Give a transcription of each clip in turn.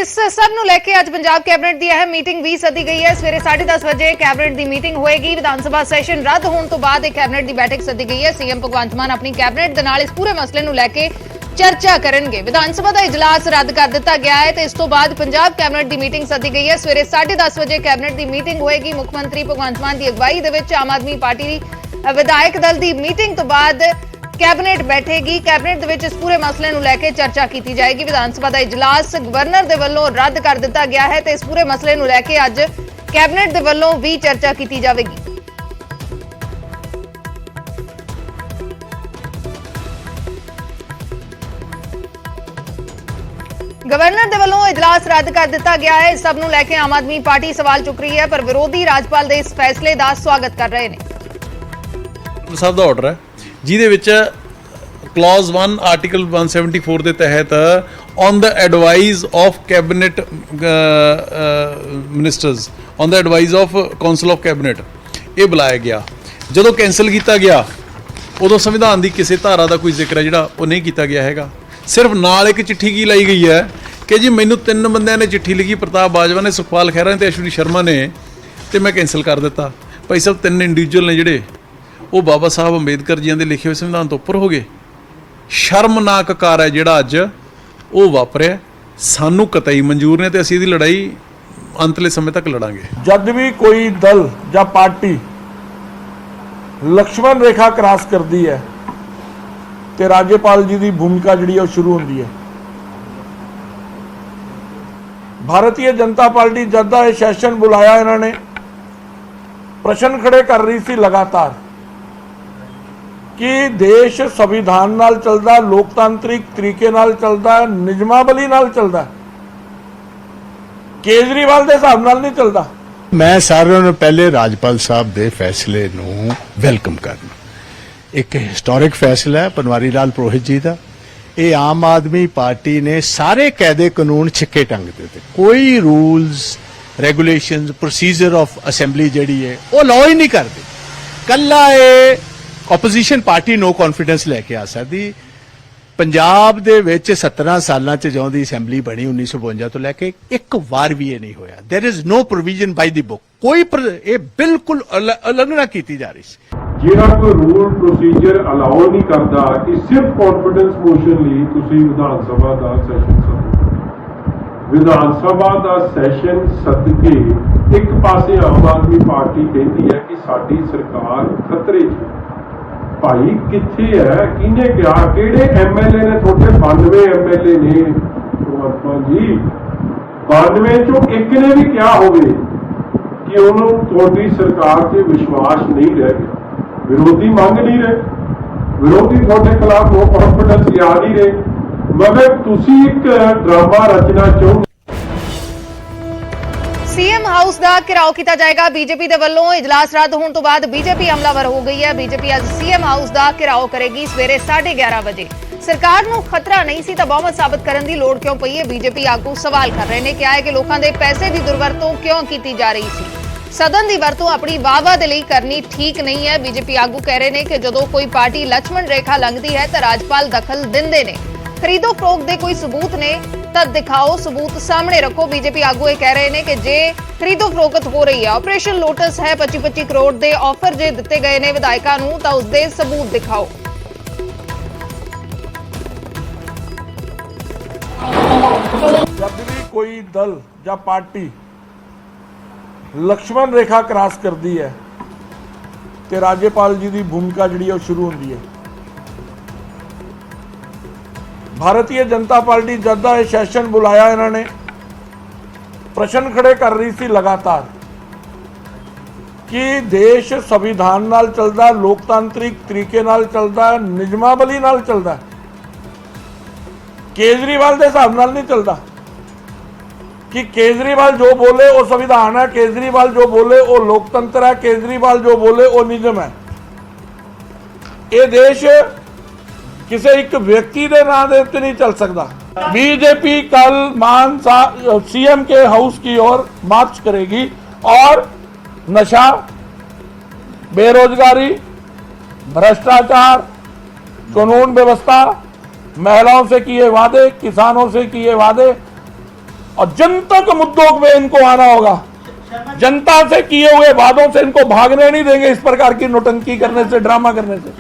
इस सब ਨੂੰ ਲੈ ਕੇ ਅੱਜ ਪੰਜਾਬ ਕੈਬਨਿਟ ਦੀ ਅਹਿਮ ਮੀਟਿੰਗ ਵੀ ਸੱਦੀ ਗਈ ਹੈ। ਸਵੇਰੇ 10:30 ਵਜੇ ਕੈਬਨਿਟ ਦੀ ਮੀਟਿੰਗ ਹੋਏਗੀ। ਵਿਧਾਨ ਸਭਾ ਸੈਸ਼ਨ ਰੱਦ ਹੋਣ ਤੋਂ ਬਾਅਦ ਇਹ ਕੈਬਨਿਟ ਦੀ ਬੈਠਕ ਸੱਦੀ ਗਈ ਹੈ। ਸੀਐਮ ਭਗਵੰਤ ਮਾਨ ਆਪਣੀ ਕੈਬਨਿਟ ਦੇ ਨਾਲ ਇਸ ਪੂਰੇ ਮਸਲੇ ਨੂੰ ਲੈ ਕੇ ਚਰਚਾ ਕਰਨਗੇ। ਵਿਧਾਨ ਸਭਾ ਦਾ ਇਜਲਾਸ ਰੱਦ ਕਰ ਦਿੱਤਾ ਗਿਆ ਹੈ ਤੇ ਇਸ ਤੋਂ ਬਾਅਦ ਪੰਜਾਬ ਕੈਬਨਿਟ ਦੀ ਮੀਟਿੰਗ ਸੱਦੀ ਗਈ ਹੈ। ਸਵੇਰੇ 10:30 ਵਜੇ ਕੈਬਨਿਟ ਦੀ ਮੀਟਿੰਗ ਹੋਏਗੀ। ਮੁੱਖ ਮੰਤਰੀ ਭਗਵੰਤ ਮਾਨ ਦੀ ਅਗਵਾਈ ਦੇ ਵਿੱਚ ਆਮ ਆਦਮੀ ਪਾਰਟੀ ਦੀ ਵਿਧਾਇਕ ਦਲ ਦੀ ਮੀਟਿੰਗ ਤੋਂ ਬਾਅਦ कैबिनेट बैठेगी। कैबिनेट ਦੇ ਵਿੱਚ ਇਸ ਪੂਰੇ ਮਸਲੇ ਨੂੰ ਲੈ ਕੇ ਚਰਚਾ ਕੀਤੀ ਜਾਏਗੀ। ਵਿਧਾਨ ਸਭਾ ਦਾ ਇਜਲਾਸ ਗਵਰਨਰ ਦੇ ਵੱਲੋਂ ਰੱਦ ਕਰ ਦਿੱਤਾ ਗਿਆ ਹੈ ਤੇ ਇਸ ਪੂਰੇ ਮਸਲੇ ਨੂੰ ਲੈ ਕੇ ਅੱਜ ਕੈਬਨਿਟ ਦੇ ਵੱਲੋਂ ਵੀ ਚਰਚਾ ਕੀਤੀ ਜਾਵੇਗੀ। ਗਵਰਨਰ ਦੇ ਵੱਲੋਂ ਇਜਲਾਸ ਰੱਦ ਕਰ ਦਿੱਤਾ ਗਿਆ ਹੈ। ਸਭ ਨੂੰ ਲੈ ਕੇ ਆਮ ਆਦਮੀ ਪਾਰਟੀ ਸਵਾਲ ਚੁੱਕ ਰਹੀ ਹੈ, ਪਰ ਵਿਰੋਧੀ ਰਾਜਪਾਲ ਦੇ ਇਸ ਫੈਸਲੇ ਦਾ ਸਵਾਗਤ ਕਰ ਰਹੇ ਨੇ। ਸਾਹਿਬ ਦਾ ਆਰਡਰ ਹੈ ਜਿਹਦੇ ਵਿੱਚ ਕਲੌਜ਼ 1 ਆਰਟੀਕਲ 174 ਦੇ ਤਹਿਤ on the advice of cabinet ministers on the advice of council of cabinet ਇਹ ਬੁਲਾਇਆ ਗਿਆ। ਜਦੋਂ ਕੈਂਸਲ ਕੀਤਾ ਗਿਆ ਉਦੋਂ ਸੰਵਿਧਾਨ ਦੀ ਕਿਸੇ ਧਾਰਾ ਦਾ ਕੋਈ ਜ਼ਿਕਰ ਹੈ ਜਿਹੜਾ ਉਹ ਨਹੀਂ ਕੀਤਾ ਗਿਆ ਹੈਗਾ। ਸਿਰਫ ਨਾਲ ਇੱਕ ਚਿੱਠੀ ਕੀ ਲਾਈ ਗਈ ਹੈ ਕਿ ਜੀ ਮੈਨੂੰ 3 ਬੰਦਿਆਂ ਨੇ ਚਿੱਠੀ ਲਿਖੀ, ਪ੍ਰਤਾਪ ਬਾਜਵਾ ਨੇ, ਸੁਖਪਾਲ ਖਹਿਰਾ ਨੇ ਤੇ ਅਸ਼ਵਨੀ ਸ਼ਰਮਾ ਨੇ, ਤੇ ਮੈਂ ਕੈਂਸਲ ਕਰ ਦਿੱਤਾ। ਭਾਈ ਸਾਹਿਬ 3 ਇੰਡੀਵਿਜੂਅਲ ਨੇ ਜਿਹੜੇ ਉਹ ਬਾਬਾ ਸਾਹਿਬ ਅੰਬੇਦਕਰ ਜੀਆਂ ਦੇ ਲਿਖੇ ਹੋਏ ਸੰਵਿਧਾਨ ਤੋਂ ਉੱਪਰ ਹੋ ਗਏ। ਸ਼ਰਮਨਾਕ ਕਾਰ ਹੈ ਜਿਹੜਾ ਅੱਜ ਉਹ ਵਾਪਰਿਆ। ਸਾਨੂੰ ਕਤਈ ਮਨਜ਼ੂਰ ਨੇ ਤੇ ਅਸੀਂ ਇਹਦੀ ਲੜਾਈ ਅੰਤਲੇ ਸਮੇਂ ਤੱਕ ਲੜਾਂਗੇ। जब भी कोई दल या पार्टी लक्ष्मण रेखा क्रॉस करती है तो राज्यपाल जी की भूमिका जी शुरू होती है। भारतीय जनता पार्टी जब का यह सैशन बुलाया इन्होंने प्रश्न खड़े कर रही थी लगातार कि देश संविधान नाल चलदा, लोकतांत्रिक तरीके नाल चलदा, निजमावली नाल चलदा, केजरीवाल दे हिसाब नाल नहीं चलदा। मैं सारिਆਂ ਨੂੰ ਪਹਿਲੇ ਰਾਜਪਾਲ ਸਾਹਿਬ ਦੇ ਫੈਸਲੇ ਨੂੰ ਵੈਲਕਮ ਕਰਨਾ। ਇੱਕ ਹਿਸਟੋਰਿਕ ਫੈਸਲਾ ਹੈ ਪਨਵਾਰੀ ਲਾਲ ਪ੍ਰੋਹਿਤ ਜੀ ਦਾ। ਇਹ ਆਮ ਆਦਮੀ ਪਾਰਟੀ ਨੇ ਸਾਰੇ ਕਾਇਦੇ ਕਾਨੂੰਨ ਛਿੱਕੇ ਟੰਗ ਦਿੱਤੇ। ਕੋਈ rules regulations procedure of assembly ਜਿਹੜੀ ਹੈ ਉਹ ਲਾਅ ਹੀ ਨਹੀਂ ਕਰਦੇ। ਕੱਲਾ ਇਹ ਆਪੋਜੀਸ਼ਨ ਪਾਰਟੀ ਨੋ ਕੌਨਫੀਡੈਂਸ ਲੈ ਕੇ ਆ ਸਕਦੀ। ਪੰਜਾਬ ਦੇ ਵਿੱਚ 17 ਸਾਲਾਂ 'ਚ ਜਦੋਂ ਦੀ ਅਸੈਂਬਲੀ ਬਣੀ 1952 ਤੋਂ ਲੈ ਕੇ ਇੱਕ ਵਾਰ ਵੀ ਇਹ ਨਹੀਂ ਹੋਇਆ। ਦੇयर is no provision by the book. ਕੋਈ ਇਹ ਬਿਲਕੁਲ ਉਲੰਘਣਾ ਕੀਤੀ ਜਾ ਰਹੀ ਸੀ। ਜਿਹੜਾ ਕੋਈ ਰੂਲ ਪ੍ਰੋਸੀਜਰ ਅਲਾਉ ਨਹੀਂ ਕਰਦਾ ਕਿ ਸਿਰਫ ਕੌਨਫੀਡੈਂਸ ਮੋਸ਼ਨ ਲਈ ਤੁਸੀਂ ਵਿਧਾਨ ਸਭਾ ਦਾ ਸੈਸ਼ਨ ਸੱਦੋ। ਵਿਧਾਨ ਸਭਾ ਦਾ ਸੈਸ਼ਨ ਸੱਦ ਕੇ ਇੱਕ ਪਾਸੇ ਆਮ ਆਦਮੀ ਪਾਰਟੀ ਕਹਿੰਦੀ ਹੈ ਕਿ ਸਾਡੀ ਸਰਕਾਰ ਖਤਰੇ 'ਚ। ਭਾਈ ਕਿੱਥੇ ਹੈ? ਕਿਹਨੇ ਕਿਹਾ? ਕਿਹੜੇ ਐਮਐਲਏ ਨੇ? ਤੁਹਾਡੇ 92 ਐਮਐਲਏ ਨੇ ਭਗਵੰਤ ਜੀ। 92 ਚੋਂ ਇੱਕ ਨੇ ਵੀ ਕਿਹਾ ਹੋਵੇ ਕਿ ਉਹਨੂੰ ਤੁਹਾਡੀ ਸਰਕਾਰ ਤੇ ਵਿਸ਼ਵਾਸ ਨਹੀਂ ਰਹਿ ਗਿਆ। ਵਿਰੋਧੀ ਮੰਗ ਨਹੀਂ ਰਹੇ, ਵਿਰੋਧੀ ਤੁਹਾਡੇ ਖਿਲਾਫ ਨੋ ਕੌਨਫੀਡੈਂਸ ਲਿਆ ਨਹੀਂ ਰਹੇ, ਮਗਰ ਤੁਸੀਂ ਇੱਕ ਡਰਾਮਾ ਰਚਨਾ ਚਾਹੁੰਦੇ। सीएम हाउस का घिराव किया जाएगा। बीजेपी के वलों इजलास रद्द होने तो बाद बीजेपी हमलावर हो गई है। बीजेपी आज सीएम हाउस का घिराव करेगी सवेरे 11:30 बजे। सरकार नूं खतरा नहीं सी तां बहुमत साबित करने की लोड़ क्यों पई है? बीजेपी आगू सवाल कर रहे हैं। कहा है कि लोगों के पैसे की दुरवरतों क्यों की जा रही सी? सदन की वरतों अपनी वाह-वाह दे लई करनी ठीक नहीं है। बीजेपी आगू कह रहे हैं कि जदों कोई पार्टी लक्ष्मण रेखा लंघदी है तो राजपाल दखल दिंदे ने। खरीदो फरोख्त के कोई सबूत ने तब दिखाओ, सबूत सामने रखो। बीजेपी आगू ये कह रहे हैं कि जे खरीदो फरोख्त हो रही है, ऑपरेशन लोटस है, 25-25 करोड़ के ऑफर जे दिते गए ने विधायकों नूं तां उसदे सबूत दिखाओ। जब भी कोई दल या पार्टी लक्ष्मण रेखा क्रॉस करती है तो राज्यपाल जी की भूमिका जी शुरू होती है। भारतीय जनता पार्टी जब का यह सैशन बुलाया इन्होंने प्रश्न खड़े कर रही थी लगातार कि देश संविधान नाल चलदा, लोकतांत्रिक तरीके नाल चलदा, निजमावली नाल चलदा, केजरीवाल दे हिसाब नाल नहीं चलदा। कि केजरीवाल जो बोले वो संविधान है, केजरीवाल जो बोले वो लोकतंत्र है, केजरीवाल जो बोले वो निजम है। ये देश किसी एक व्यक्ति के नाम के उत्ते नहीं चल सकता। बीजेपी कल मान सीएम के हाउस की ओर मार्च करेगी और नशा, बेरोजगारी, भ्रष्टाचार, कानून व्यवस्था, महिलाओं से किए वादे, किसानों से किए वादे, और जनता के मुद्दों पे इनको आना होगा। जनता से किए हुए वादों से इनको भागने नहीं देंगे, इस प्रकार की नौटंकी करने से, ड्रामा करने से।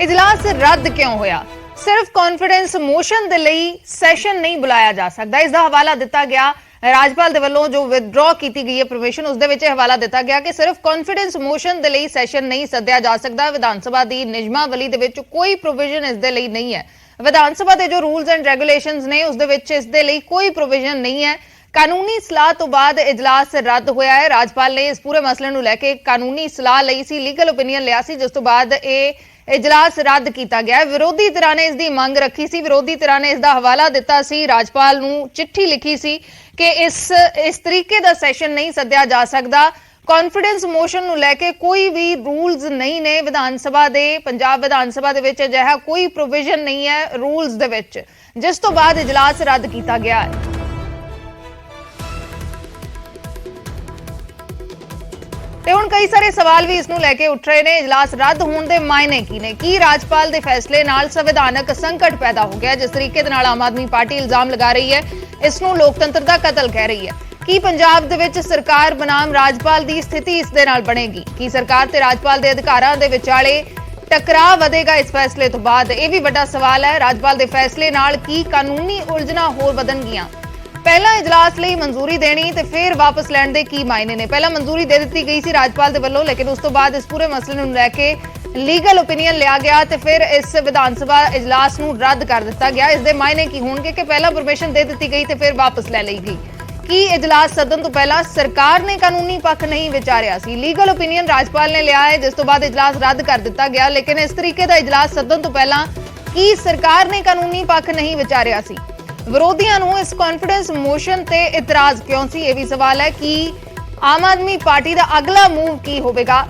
इजलास रद्द क्यों होया? सिर्फ कॉन्फिडेंस मोशन ਦੇ ਲਈ ਸੈਸ਼ਨ ਨਹੀਂ ਬੁਲਾਇਆ ਜਾ ਸਕਦਾ। ਇਸ ਦਾ ਹਵਾਲਾ ਦਿੱਤਾ ਗਿਆ ਰਾਜਪਾਲ ਦੇ ਵੱਲੋਂ ਜੋ ਵਿਦਡਰਾ ਕੀਤੀ ਗਈ ਹੈ ਪਰਮਿਸ਼ਨ, ਉਸ ਦੇ ਵਿੱਚ ਇਹ ਹਵਾਲਾ ਦਿੱਤਾ ਗਿਆ ਕਿ ਸਿਰਫ ਕੌਨਫੀਡੈਂਸ ਮੋਸ਼ਨ ਦੇ ਲਈ ਸੈਸ਼ਨ ਨਹੀਂ ਸੱਦਿਆ ਜਾ ਸਕਦਾ। ਵਿਧਾਨ ਸਭਾ ਦੀ ਨਿਯਮਾਵਲੀ ਦੇ ਵਿੱਚ ਕੋਈ ਪ੍ਰੋਵੀਜ਼ਨ ਇਸ ਦੇ ਲਈ ਨਹੀਂ ਹੈ। ਵਿਧਾਨ ਸਭਾ ਦੇ ਜੋ ਰੂਲਸ ਐਂਡ ਰੈਗੂਲੇਸ਼ਨਸ ਨੇ ਉਸ ਦੇ ਵਿੱਚ ਇਸ ਦੇ ਲਈ ਕੋਈ ਪ੍ਰੋਵੀਜ਼ਨ ਨਹੀਂ ਹੈ। ਕਾਨੂੰਨੀ ਸਲਾਹ ਤੋਂ ਬਾਅਦ ਇਜਲਾਸ ਰੱਦ ਹੋਇਆ ਹੈ। ਰਾਜਪਾਲ ਨੇ ਇਸ ਪੂਰੇ ਮਸਲੇ ਨੂੰ ਲੈ ਕੇ ਕਾਨੂੰਨੀ ਸਲਾਹ ਲਈ ਸੀ, ਲੀਗਲ ਓਪੀਨੀਅਨ ਲਿਆ ਸੀ, ਜਿਸ ਤੋਂ ਬਾਅਦ ਇਹ इजलास रद्द किया गया। विरोधी धिरां ने इसकी मंग रखी सी, विरोधी धिरां ने इसका हवाला दिता सी, राजपाल नूं चिट्ठी लिखी सी कि इस तरीके का सैशन नहीं सद्या जा सकता। कॉन्फिडेंस मोशन नूं लैके कोई भी रूल्स नहीं ने विधान सभा दे, पंजाब विधान सभा दे विच अजिहा कोई प्रोविजन नहीं है रूल्स दे विच, जिस तो बाद इजलास रद्द किया गया है। ਤੇ ਹੁਣ ਕਈ ਸਾਰੇ ਸਵਾਲ ਵੀ ਇਸ ਨੂੰ ਲੈ ਕੇ ਉੱਠ ਰਹੇ ਨੇ। ਇਜਲਾਸ ਰੱਦ ਹੋਣ ਦੇ ਮਾਇਨੇ ਕੀ ਨੇ? ਕੀ ਰਾਜਪਾਲ ਦੇ ਫੈਸਲੇ ਨਾਲ ਸੰਵਿਧਾਨਕ ਸੰਕਟ ਪੈਦਾ ਹੋ ਗਿਆ? ਜਿਸ ਤਰੀਕੇ ਦੇ ਨਾਲ ਆਮ ਆਦਮੀ ਪਾਰਟੀ ਇਲਜ਼ਾਮ ਲਗਾ ਰਹੀ ਹੈ, ਇਸ ਨੂੰ ਲੋਕਤੰਤਰ ਦਾ ਕਤਲ ਕਹਿ ਰਹੀ ਹੈ। ਕੀ ਪੰਜਾਬ ਦੇ ਵਿੱਚ ਸਰਕਾਰ ਬਨਾਮ ਰਾਜਪਾਲ ਦੀ ਸਥਿਤੀ ਇਸ ਦੇ ਨਾਲ ਬਣੇਗੀ? ਕੀ ਸਰਕਾਰ ਤੇ ਰਾਜਪਾਲ ਦੇ ਅਧਿਕਾਰਾਂ ਦੇ ਵਿਚਾਲੇ ਟਕਰਾਅ ਵਧੇਗਾ ਇਸ ਫੈਸਲੇ ਤੋਂ ਬਾਅਦ? ਇਹ ਵੀ ਵੱਡਾ ਸਵਾਲ ਹੈ। ਰਾਜਪਾਲ ਦੇ ਫੈਸਲੇ ਨਾਲ ਕੀ ਕਾਨੂੰਨੀ ਉਲਝਣਾਂ ਹੋਰ ਵਧਣਗੀਆਂ? ਪਹਿਲਾਂ ਇਜਲਾਸ ਲਈ ਮਨਜ਼ੂਰੀ ਦੇਣੀ ਤੇ ਫਿਰ ਵਾਪਸ ਲੈਣ ਦੇ ਕੀ ਮਾਇਨੇ ਨੇ? ਪਹਿਲਾਂ ਮਨਜ਼ੂਰੀ ਦੇ ਦਿੱਤੀ ਗਈ ਸੀ ਰਾਜਪਾਲ ਦੇ ਵੱਲੋਂ, ਲੇਕਿਨ ਉਸ ਤੋਂ ਬਾਅਦ ਇਸ ਪੂਰੇ ਮਸਲੇ ਨੂੰ ਲੈ ਕੇ ਲੀਗਲ ਓਪੀਨੀਅਨ ਲਿਆ ਗਿਆ ਤੇ ਫਿਰ ਇਸ ਵਿਧਾਨ ਸਭਾ ਇਜਲਾਸ ਨੂੰ ਰੱਦ ਕਰ ਦਿੱਤਾ ਗਿਆ। ਇਸ ਦੇ ਮਾਇਨੇ ਕੀ ਹੋਣਗੇ ਕਿ ਪਹਿਲਾਂ ਪਰਮਿਸ਼ਨ ਦੇ ਦਿੱਤੀ ਗਈ ਤੇ ਫਿਰ ਵਾਪਸ ਲੈ ਲਈ ਗਈ? ਕੀ ਇਜਲਾਸ ਸੱਦਣ ਤੋਂ ਪਹਿਲਾਂ ਸਰਕਾਰ ਨੇ ਕਾਨੂੰਨੀ ਪੱਖ ਨਹੀਂ ਵਿਚਾਰਿਆ ਸੀ? ਲੀਗਲ ਓਪੀਨੀਅਨ ਰਾਜਪਾਲ ਨੇ ਲਿਆ ਹੈ, ਜਿਸ ਤੋਂ ਬਾਅਦ ਇਜਲਾਸ ਰੱਦ ਕਰ ਦਿੱਤਾ ਗਿਆ, ਲੇਕਿਨ ਇਸ ਤਰੀਕੇ ਦਾ ਇਜਲਾਸ ਸੱਦਣ ਤੋਂ ਪਹਿਲਾਂ ਕੀ ਸਰਕਾਰ ਨੇ ਕਾਨੂੰਨੀ ਪੱਖ ਨਹੀਂ ਵਿਚਾਰਿਆ ਸੀ? ਵਿਰੋਧੀਆਂ ਨੂੰ ਇਸ ਕੌਨਫੀਡੈਂਸ ਮੋਸ਼ਨ ਤੇ ਇਤਰਾਜ਼ ਕਿਉਂ ਸੀ? ਇਹ ਵੀ ਸਵਾਲ ਹੈ। ਕਿ ਆਮ ਆਦਮੀ ਪਾਰਟੀ ਦਾ ਅਗਲਾ ਮੂਵ ਕੀ ਹੋਵੇਗਾ?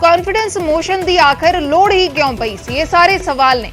ਕੌਨਫੀਡੈਂਸ ਮੋਸ਼ਨ ਦੀ ਆਖਰ ਲੋੜ ਹੀ ਕਿਉਂ ਪਈ ਸੀ? ਇਹ ਸਾਰੇ ਸਵਾਲ ਨੇ।